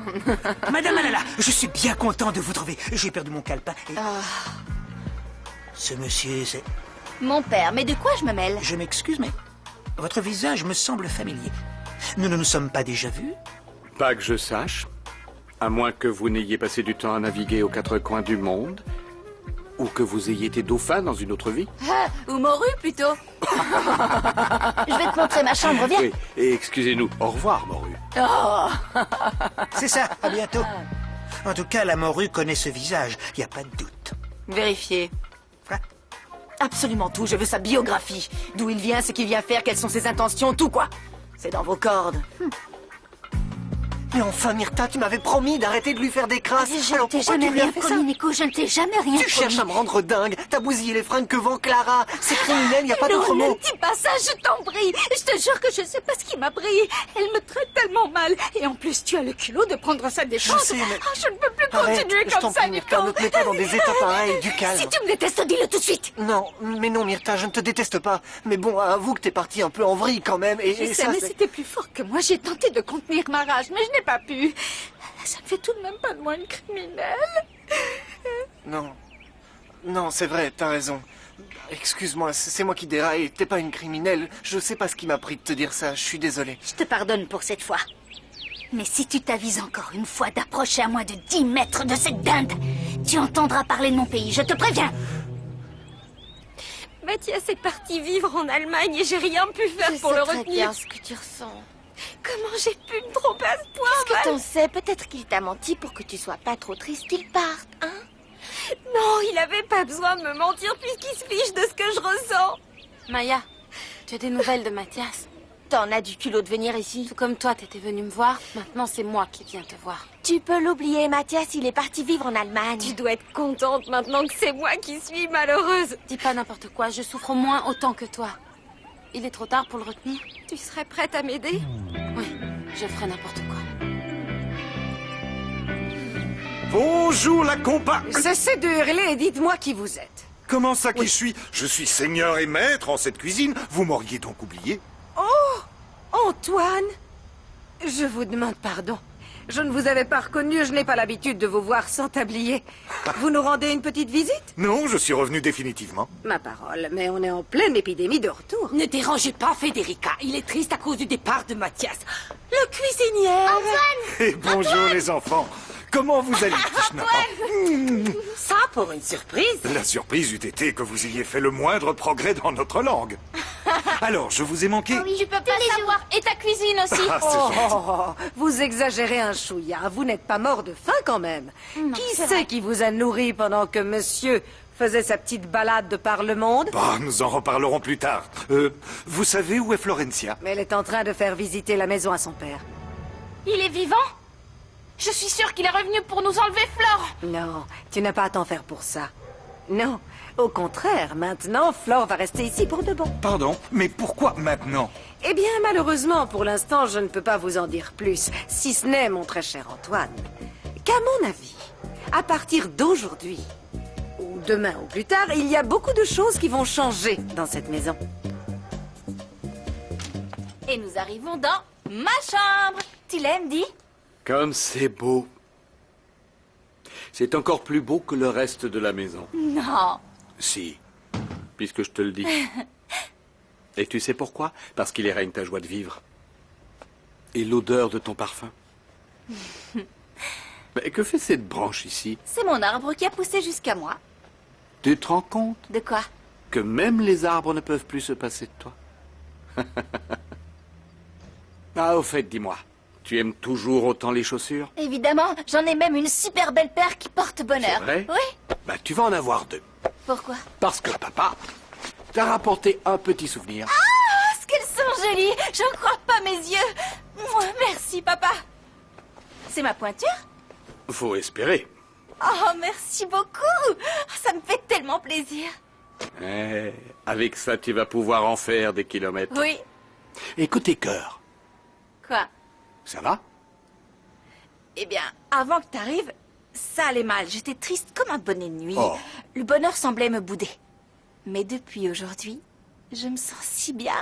Madame Malala, je suis bien content de vous trouver. J'ai perdu mon calepin. Et... Ce monsieur, c'est... Mon père, mais de quoi je me mêle? Je m'excuse, mais votre visage me semble familier. Nous ne nous sommes pas déjà vus? Pas que je sache. À moins que vous n'ayez passé du temps à naviguer aux quatre coins du monde. Ou que vous ayez été dauphin dans une autre vie. Ah, ou morue, plutôt. Je vais te montrer ma chambre, viens. Oui, et excusez-nous. Au revoir, morue. Oh. C'est ça, à bientôt. En tout cas, la morue connaît ce visage, il n'y a pas de doute. Vérifiez. Quoi? Absolument tout, je veux sa biographie. D'où il vient, ce qu'il vient faire, quelles sont ses intentions, tout quoi. C'est dans vos cordes. Mais enfin, Myrtha, tu m'avais promis d'arrêter de lui faire des crasses. Je Alors ne t'ai pourquoi jamais tu lui as rien fait promis, ça? Nico, je ne t'ai jamais rien Tu cherches à promis. me rendre dingue. T'as bousillé les fringues que vend Clara. C'est criminel, il n'y a pas d'autre Non, ne mot. dis pas ça, je t'en prie. Je te jure que je sais pas ce qui m'a pris. Elle me traite tellement mal. Et en plus, tu as le culot de prendre sa défense. sais, mais- Ah, je ne peux plus Arrête, continuer je comme t'en ça, prie, Myrtha, Nico. ne te mets pas dans des états pareils, du calme. Si tu me détestes, dis-le tout de suite. Non, mais non, Myrtha, je ne te déteste pas. Mais bon, avoue que t'es parti un peu en vrille quand même. Et Je sais, ça, mais c'est- c'était plus fort que moi. J'ai tenté de contenir ma rage, mais je n'ai pas pu. Ça ne fait tout de même pas de moi une criminelle. Non. Non, c'est vrai, t'as raison. Excuse-moi, c'est moi qui déraille. T'es pas une criminelle. Je sais pas ce qui m'a pris de te dire ça. Je suis désolé. Je te pardonne pour cette fois. Mais si tu t'avises encore une fois d'approcher à moins de 10 mètres de cette dinde, tu entendras parler de mon pays, je te préviens. Mathias est parti vivre en Allemagne et j'ai rien pu faire Je pour sais le très retenir. bien ce que tu ressens. Comment j'ai pu me tromper à ce point, Qu'est-ce que Val? t'en sais? Peut-être qu'il t'a menti pour que tu sois pas trop triste qu'il parte, hein? Non, il avait pas besoin de me mentir puisqu'il se fiche de ce que je ressens. Maya, tu as des nouvelles de Mathias? T'en as du culot de venir ici. Tout comme toi, t'étais venu me voir. Maintenant, c'est moi qui viens te voir. Tu peux l'oublier, Mathias, il est parti vivre en Allemagne. Tu dois être contente maintenant que c'est moi qui suis malheureuse. Dis pas n'importe quoi, je souffre au moins autant que toi. Il est trop tard pour le retenir? Tu serais prête à m'aider? Oui, je ferai n'importe quoi. Bonjour la compa... Cessez de hurler et dites-moi qui vous êtes. Comment ça qui je suis seigneur et maître en cette cuisine. Vous m'auriez donc oublié? Oh, Antoine! Je vous demande pardon. Je ne vous avais pas reconnu, je n'ai pas l'habitude de vous voir sans tablier. Vous nous rendez une petite visite? Non, je suis revenu définitivement. Ma parole, mais on est en pleine épidémie de retour. Ne dérangez pas Federica, il est triste à cause du départ de Mathias. Le cuisinier! Antoine! Et bonjour les enfants. Comment vous allez, petit schnappant? Ça pour une surprise? La surprise eût été que vous ayez fait le moindre progrès dans notre langue. Alors, je vous ai manqué? Oui, je peux pas savoir. Et ta cuisine aussi. Ah, c'est gentil. Vous exagérez un chouïa. Vous n'êtes pas mort de faim quand même. Non, Qui c'est c'est vrai. qui vous a nourri pendant que monsieur faisait sa petite balade de par le monde? Bah, nous en reparlerons plus tard. Vous savez où est Florencia? Mais elle est en train de faire visiter la maison à son père. Il est vivant? Je suis sûre qu'il est revenu pour nous enlever Flore. Non, tu n'as pas à t'en faire pour ça. Non, au contraire, maintenant, Flore va rester ici pour de bon. Pardon, mais pourquoi maintenant? Eh bien, malheureusement, pour l'instant, je ne peux pas vous en dire plus, si ce n'est, mon très cher Antoine, qu'à mon avis, à partir d'aujourd'hui, ou demain ou plus tard, il y a beaucoup de choses qui vont changer dans cette maison. Et nous arrivons dans ma chambre. Tu l'aimes, dis? Comme c'est beau. C'est encore plus beau que le reste de la maison. Non. Si, puisque je te le dis. Et tu sais pourquoi? Parce qu'il y règne ta joie de vivre. Et l'odeur de ton parfum. Mais que fait cette branche ici? C'est mon arbre qui a poussé jusqu'à moi. Tu te rends compte De quoi? que même les arbres ne peuvent plus se passer de toi? Ah, au fait, dis-moi, tu aimes toujours autant les chaussures? Évidemment, j'en ai même une super belle paire qui porte bonheur. C'est vrai? Oui. Bah, tu vas en avoir deux. Pourquoi? Parce que papa t'a rapporté un petit souvenir. Ah, ce qu'elles sont jolies! J'en crois pas mes yeux! Moi, merci, papa! C'est ma pointure? Faut espérer. Oh, merci beaucoup! Ça me fait tellement plaisir! Eh, avec ça, tu vas pouvoir en faire des kilomètres. Oui. Et côté cœur, Quoi? ça va? Eh bien, avant que t'arrives, ça allait mal. J'étais triste comme un bonnet de nuit. Oh. Le bonheur semblait me bouder. Mais depuis aujourd'hui, je me sens si bien,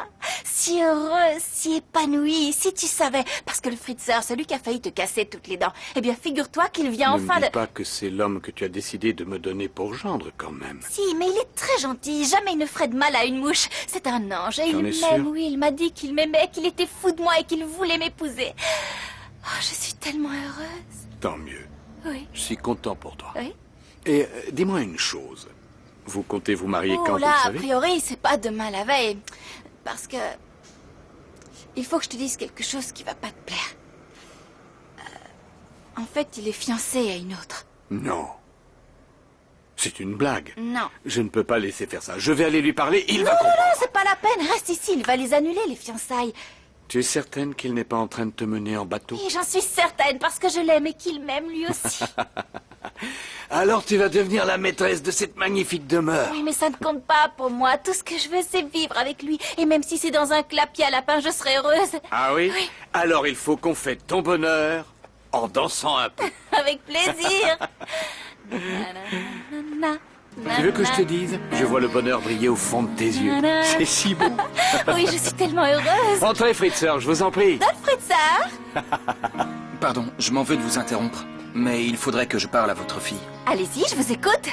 si heureuse, si épanouie. Si tu savais, parce que le Fritzer, celui qui a failli te casser toutes les dents, eh bien, figure-toi qu'il vient Ne enfin me dis de... pas que c'est l'homme que tu as décidé de me donner pour gendre, quand même. Si, mais il est très gentil. Jamais il ne ferait de mal à une mouche. C'est un ange. Et T'en il es m'aime, sûre? oui. Il m'a dit qu'il m'aimait, qu'il était fou de moi et qu'il voulait m'épouser. Oh, je suis tellement heureuse. Tant mieux. Oui. Je suis content pour toi. Oui. Et dis-moi une chose. Vous comptez vous marier Oh quand, là, vous a le savez? priori, c'est pas demain la veille. Parce que... Il faut que je te dise quelque chose qui va pas te plaire. En fait, il est fiancé à une autre. Non. C'est une blague. Non. Je ne peux pas laisser faire ça. Je vais aller lui parler, il va Non, comprendre. non, c'est pas la peine. Reste ici, il va les annuler, les fiançailles. Tu es certaine qu'il n'est pas en train de te mener en bateau? Et j'en suis certaine, parce que je l'aime et qu'il m'aime lui aussi. Alors tu vas devenir la maîtresse de cette magnifique demeure. Oui, mais ça ne compte pas pour moi. Tout ce que je veux, c'est vivre avec lui. Et même si c'est dans un clapier à lapin, je serai heureuse. Ah oui? Alors il faut qu'on fête ton bonheur en dansant un peu. Avec plaisir. Tu veux que je te dise? Je vois le bonheur briller au fond de tes yeux. C'est si beau. Oui, je suis tellement heureuse. Entrez, Fritzer, je vous en prie. Donne Fritzer. Pardon, je m'en veux de vous interrompre, mais il faudrait que je parle à votre fille. Allez-y, je vous écoute.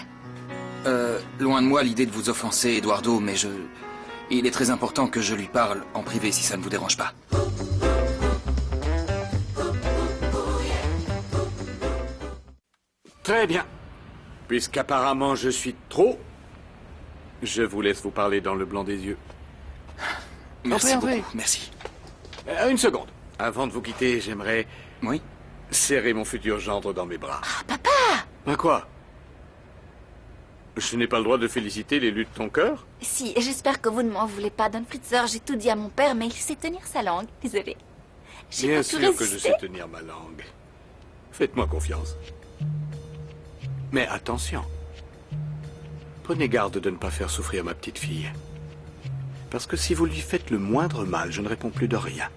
Loin de moi l'idée de vous offenser, Eduardo, mais il est très important que je lui parle en privé si ça ne vous dérange pas. Très bien. Puisqu'apparemment je suis trop, je vous laisse vous parler dans le blanc des yeux. Merci Entrez, beaucoup, merci. Une seconde. Avant de vous quitter, j'aimerais... Oui? Serrer mon futur gendre dans mes bras. Ah, papa! À quoi? Je n'ai pas le droit de féliciter l'élu de ton cœur? Si, j'espère que vous ne m'en voulez pas, Don Fritzer. J'ai tout dit à mon père, mais il sait tenir sa langue. Désolée. J'ai Bien pas pu sûr que je résister. sais tenir ma langue. Faites-moi confiance. Mais attention. Prenez garde de ne pas faire souffrir ma petite fille. Parce que si vous lui faites le moindre mal, je ne réponds plus de rien.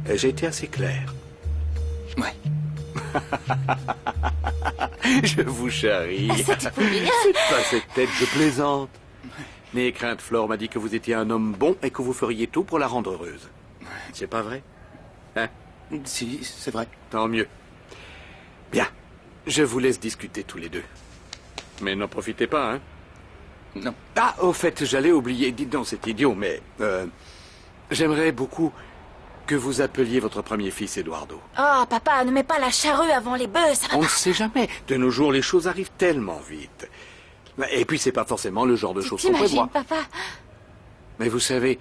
Et j'ai été assez clair. Ouais. Je vous charrie. C'était pour rire. Faites pas cette tête, je plaisante. N'ayez crainte, Flore m'a dit que vous étiez un homme bon et que vous feriez tout pour la rendre heureuse. C'est pas vrai? Hein? Si, c'est vrai. Tant mieux. Bien. Je vous laisse discuter tous les deux. Mais n'en profitez pas, hein? Non. Ah, au fait, j'allais oublier. Dites donc, c'est idiot, mais... j'aimerais beaucoup que vous appeliez votre premier fils Eduardo. Oh, papa, ne mets pas la charrue avant les bœufs, ça va On ne pas. sait jamais. De nos jours, les choses arrivent tellement vite. Et puis, c'est pas forcément le genre de choses qu'on T'imagines, prévoit. papa? Mais vous savez,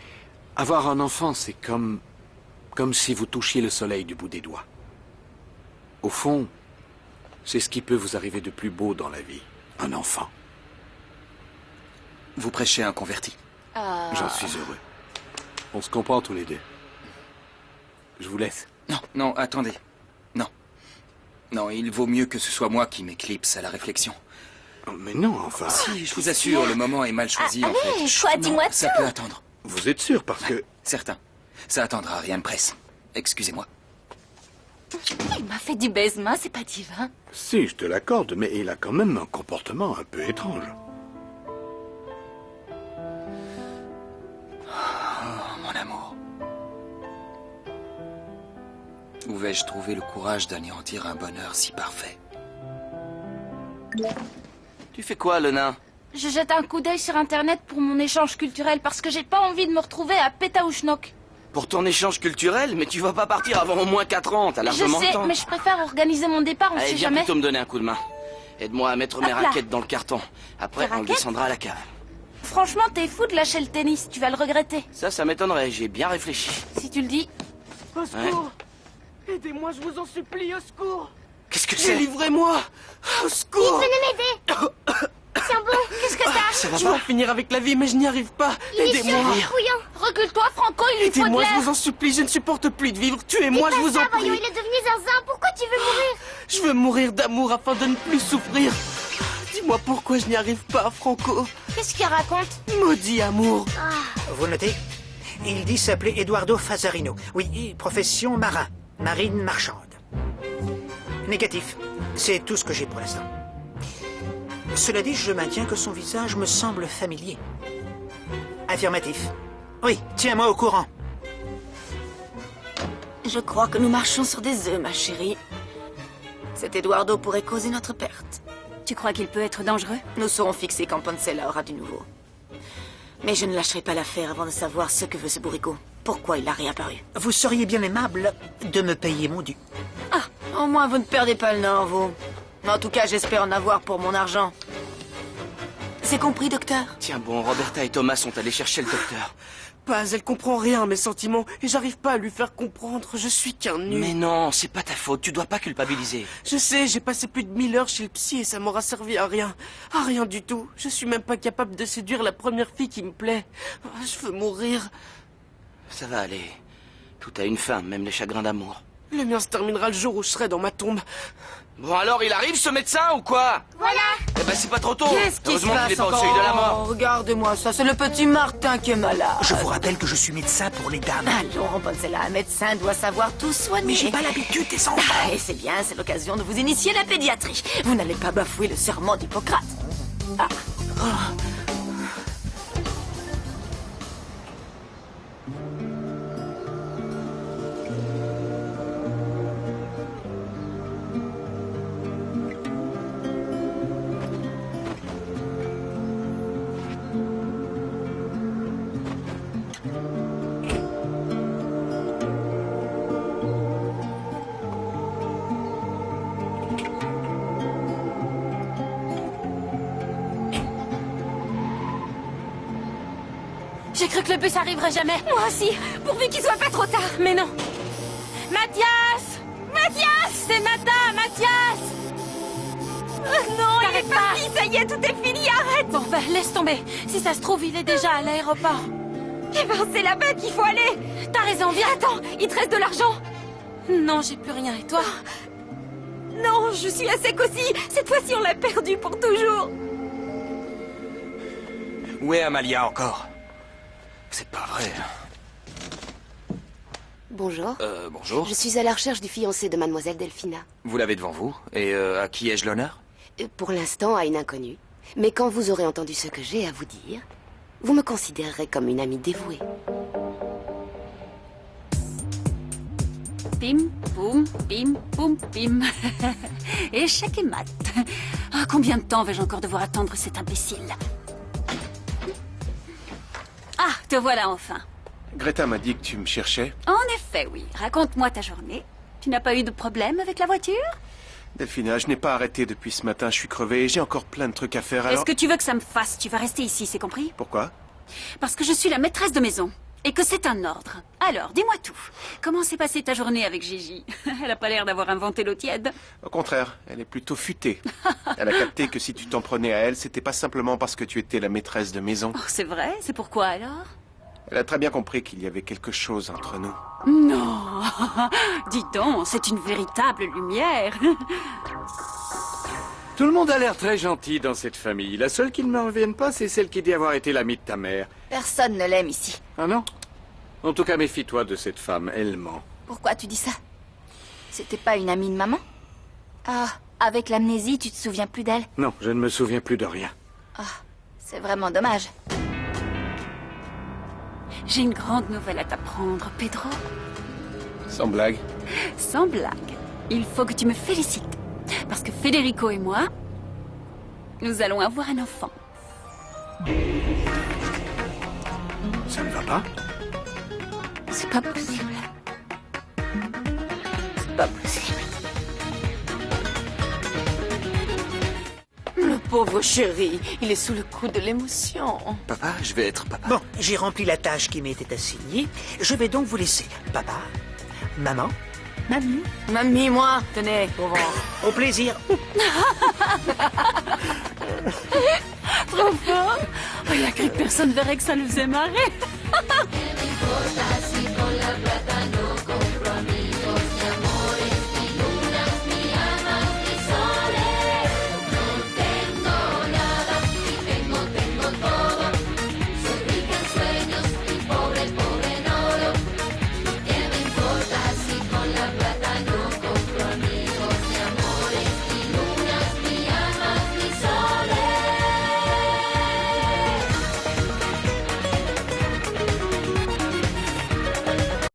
avoir un enfant, c'est comme si vous touchiez le soleil du bout des doigts. Au fond, c'est ce qui peut vous arriver de plus beau dans la vie. Un enfant. Vous prêchez un converti. J'en suis heureux. On se comprend tous les deux. Je vous laisse. Non, non, attendez. Non. Non, il vaut mieux que ce soit moi qui m'éclipse à la réflexion. Mais non, enfin... Si, je vous assure, le moment est mal choisi, en allez, fait. quoi, Non, dis-moi ça tout. peut attendre. Vous êtes sûr, parce que... Certain. Ça attendra, rien ne presse. Excusez-moi. Il m'a fait du baise-main, c'est pas divin. Si, je te l'accorde, mais il a quand même un comportement un peu étrange. Oh, mon amour. Où vais-je trouver le courage d'anéantir un bonheur si parfait? Tu fais quoi, le nain? Je jette un coup d'œil sur Internet pour mon échange culturel parce que j'ai pas envie de me retrouver à Pétaouchnok. Pour ton échange culturel? Mais tu vas pas partir avant au moins 4 ans, t'as Je largement le sais, temps. mais je préfère organiser mon départ, on Allez, sait viens jamais. plutôt me donner un coup de main. Aide-moi à mettre mes Hop là. raquettes dans le carton. Après, Tes on le raquettes descendra à la cave. Franchement, t'es fou de lâcher le tennis, tu vas le regretter. Ça m'étonnerait, j'ai bien réfléchi. Si tu le dis. Au secours! Aidez-moi, je vous en supplie, au secours! Qu'est-ce que c'est? Délivrez-moi! Au secours! Venez m'aider. Tiens bon, qu'est-ce que t'as? Ça va Je pas? veux en finir avec la vie, mais je n'y arrive pas! Il est Aidez-moi! bouillant. Recule-toi, Franco, il lui faut de Aidez-moi, je l'air. vous en supplie, je ne supporte plus de vivre. Tuez-moi, je vous en prie! Voyons, il est devenu zinzin. Pourquoi tu veux mourir? Je veux mourir d'amour afin de ne plus souffrir. Dis-moi pourquoi je n'y arrive pas, Franco. Qu'est-ce qu'il raconte? Maudit amour. Vous notez? Il dit s'appeler Eduardo Fazzarino. Oui, profession marin. Marine marchande. Négatif. C'est tout ce que j'ai pour l'instant. Cela dit, je maintiens que son visage me semble familier. Affirmatif. Oui, tiens-moi au courant. Je crois que nous marchons sur des œufs, ma chérie. Cet Eduardo pourrait causer notre perte. Tu crois qu'il peut être dangereux? Nous serons fixés quand Poncella aura du nouveau. Mais je ne lâcherai pas l'affaire avant de savoir ce que veut ce bourricot. Pourquoi il a réapparu? Vous seriez bien aimable de me payer mon dû. Ah, au moins vous ne perdez pas le nord, vous. En tout cas, j'espère en avoir pour mon argent. C'est compris, docteur? Tiens bon, Roberta et Thomas sont allés chercher le docteur. Paz, elle comprend rien à mes sentiments et j'arrive pas à lui faire comprendre. Je suis qu'un nul. Mais non, c'est pas ta faute, tu dois pas culpabiliser. Je sais, j'ai passé plus de 1000 heures chez le psy et ça m'aura servi à rien. À rien du tout. Je suis même pas capable de séduire la première fille qui me plaît. Je veux mourir. Ça va aller. Tout a une fin, même les chagrins d'amour. Le mien se terminera le jour où je serai dans ma tombe. Bon alors, il arrive ce médecin ou quoi? Voilà. Eh ben c'est pas trop tôt. Qu'est-ce qui se Heureusement qu'il est passe pas au seuil de la encore? mort. Regarde-moi ça, c'est le petit Martin qui est malade. Je vous rappelle que je suis médecin pour les dames. Allons, Poncella, un médecin doit savoir tout soigner. Mais j'ai pas l'habitude des enfants. Ah, et c'est bien, c'est l'occasion de vous initier à la pédiatrie. Vous n'allez pas bafouer le serment d'Hippocrate. Ah. J'ai cru que le bus arriverait jamais. Moi aussi, pourvu qu'il soit pas trop tard. Mais non. Mathias! Mathias! C'est Nata, Mathias! Non, il est parti, ça y y est, tout est fini, arrête! Bon, ben, laisse tomber. Si ça se trouve, il est déjà à l'aéroport. Eh ben, c'est là-bas qu'il faut aller! T'as raison, viens. Attends, il te reste de l'argent? Non, j'ai plus rien. Et toi? Non, je suis à sec aussi. Cette fois-ci, on l'a perdu pour toujours. Où est Amalia encore? C'est pas vrai. Bonjour. Bonjour. Je suis à la recherche du fiancé de Mademoiselle Delphina. Vous l'avez devant vous. Et à qui ai-je l'honneur? Pour l'instant, à une inconnue. Mais quand vous aurez entendu ce que j'ai à vous dire, vous me considérerez comme une amie dévouée. Bim, boum, bim, boum, bim. Échec et mat. Ah, combien de temps vais-je encore devoir attendre cet imbécile? Ah, te voilà enfin. Greta m'a dit que tu me cherchais. En effet, oui. Raconte-moi ta journée. Tu n'as pas eu de problème avec la voiture? Delphina, je n'ai pas arrêté depuis ce matin. Je suis crevé et j'ai encore plein de trucs à faire. Alors... Est-ce que tu veux que ça me fasse? Tu vas rester ici, c'est compris? Pourquoi? Parce que je suis la maîtresse de maison. Et que c'est un ordre. Alors, dis-moi tout. Comment s'est passée ta journée avec Gigi? Elle a pas l'air d'avoir inventé l'eau tiède. Au contraire, elle est plutôt futée. Elle a capté que si tu t'en prenais à elle, c'était pas simplement parce que tu étais la maîtresse de maison. Oh, c'est vrai? C'est pourquoi alors? Elle a très bien compris qu'il y avait quelque chose entre nous. Non. Dis donc, c'est une véritable lumière. Tout le monde a l'air très gentil dans cette famille. La seule qui ne me revienne pas, c'est celle qui dit avoir été l'amie de ta mère. Personne ne l'aime ici. Ah non? En tout cas, méfie-toi de cette femme, elle ment. Pourquoi tu dis ça? C'était pas une amie de maman? Ah, avec l'amnésie, tu te souviens plus d'elle? Non, je ne me souviens plus de rien. Ah, c'est vraiment dommage. J'ai une grande nouvelle à t'apprendre, Pedro. Sans blague. Sans blague. Il faut que tu me félicites. Parce que Federico et moi, nous allons avoir un enfant. Ça ne va pas? C'est pas possible. C'est pas possible. Le pauvre chéri, il est sous le coup de l'émotion. Papa, je vais être papa. Bon, j'ai rempli la tâche qui m'était assignée. Je vais donc vous laisser. Papa, maman, mamie. Mamie, moi, tenez, au revoir. Au plaisir. Trop fort. Oh, il a cru que personne verrait que ça nous faisait marrer.